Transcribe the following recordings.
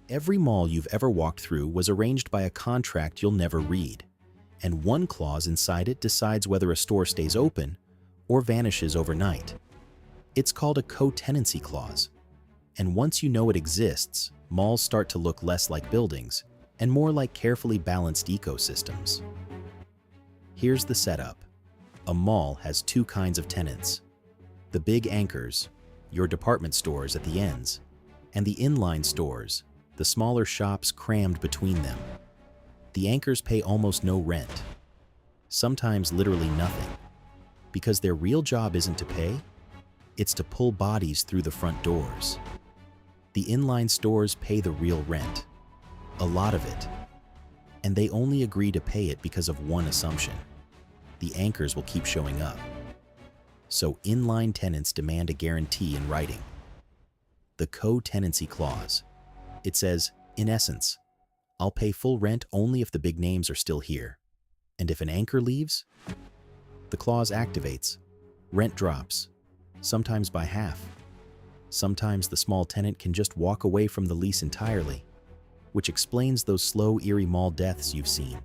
Every mall you've ever walked through was arranged by a contract you'll never read, and one clause inside it decides whether a store stays open or vanishes overnight. It's called a co-tenancy clause, and once you know it exists, malls start to look less like buildings and more like carefully balanced ecosystems. Here's the setup. A mall has two kinds of tenants: the big anchors, your department stores at the ends, and the inline stores, the smaller shops crammed between them. The anchors pay almost no rent, sometimes literally nothing, because their real job isn't to pay, it's to pull bodies through the front doors. The inline stores pay the real rent, a lot of it, and they only agree to pay it because of one assumption: the anchors will keep showing up. So inline tenants demand a guarantee in writing. The co-tenancy clause. It says, in essence, I'll pay full rent only if the big names are still here. And if an anchor leaves, the clause activates. Rent drops, sometimes by half. Sometimes the small tenant can just walk away from the lease entirely, which explains those slow, eerie mall deaths you've seen.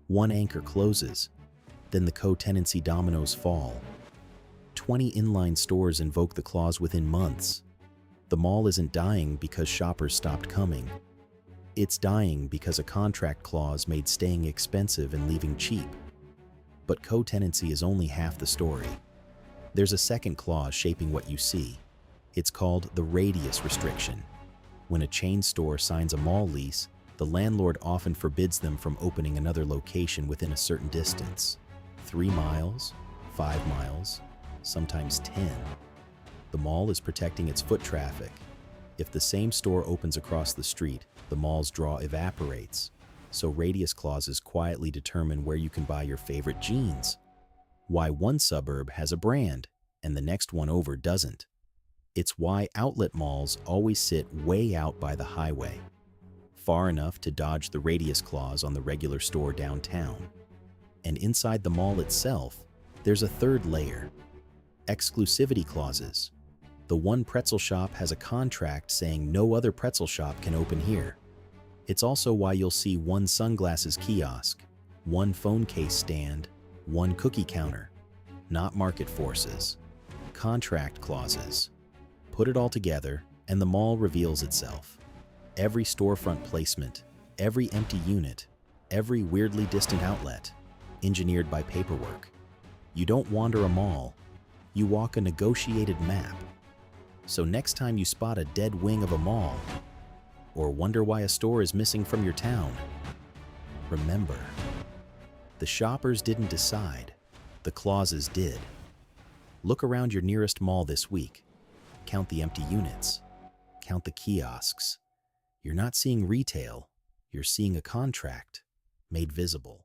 One anchor closes, then the co-tenancy dominoes fall. 20 inline stores invoke the clause within months. The mall isn't dying because shoppers stopped coming. It's dying because a contract clause made staying expensive and leaving cheap. But co-tenancy is only half the story. There's a second clause shaping what you see. It's called the radius restriction. When a chain store signs a mall lease, the landlord often forbids them from opening another location within a certain distance. 3 miles, 5 miles, sometimes 10. The mall is protecting its foot traffic. If the same store opens across the street, the mall's draw evaporates. So radius clauses quietly determine where you can buy your favorite jeans, why one suburb has a brand and the next one over doesn't. It's why outlet malls always sit way out by the highway, far enough to dodge the radius clause on the regular store downtown. And inside the mall itself, there's a third layer: exclusivity clauses. The one pretzel shop has a contract saying no other pretzel shop can open here. It's also why you'll see one sunglasses kiosk, one phone case stand, one cookie counter. Not market forces, contract clauses. Put it all together, and the mall reveals itself. Every storefront placement, every empty unit, every weirdly distant outlet, engineered by paperwork. You don't wander a mall, you walk a negotiated map. So next time you spot a dead wing of a mall, or wonder why a store is missing from your town, remember, the shoppers didn't decide, the clauses did. Look around your nearest mall this week. Count the empty units. Count the kiosks. You're not seeing retail, you're seeing a contract made visible.